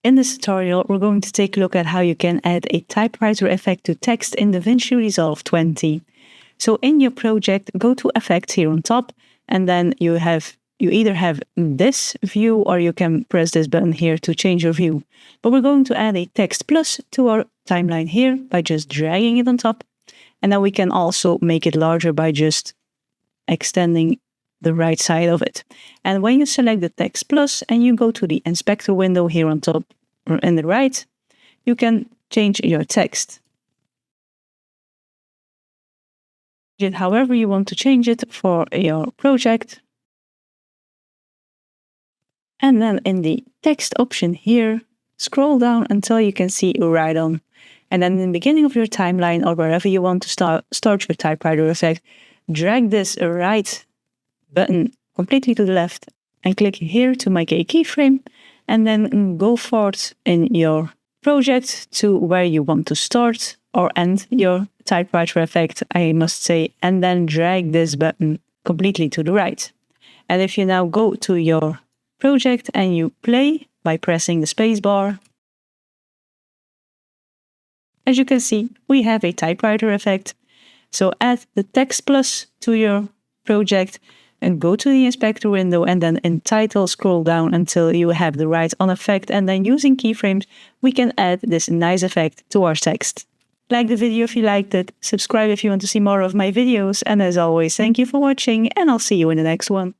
In this tutorial, we're going to take a look at how you can add a typewriter effect to text in DaVinci Resolve 20. So in your project, go to Effects here on top, and then you either have this view or you can press this button here to change your view. But we're going to add a text plus to our timeline here by just dragging it on top. And then we can also make it larger by just extending the right side of it. And when you select the text plus and you go to the inspector window here on top or in the right, you can change your text. It however you want to change it for your project. And then in the text option here, scroll down until you can see right on. And then in the beginning of your timeline or wherever you want to start your typewriter effect, drag this right button completely to the left and click here to make a keyframe, and then go forward in your project to where you want to start or end your typewriter effect, I must say, and then drag this button completely to the right. And if you now go to your project and you play by pressing the space bar, as you can see, we have a typewriter effect. So add the text plus to your project and go to the inspector window, and then in title scroll down until you have the right on effect, and then using keyframes we can add this nice effect to our text. Like the video if you liked it, subscribe if you want to see more of my videos, and as always, thank you for watching and I'll see you in the next one.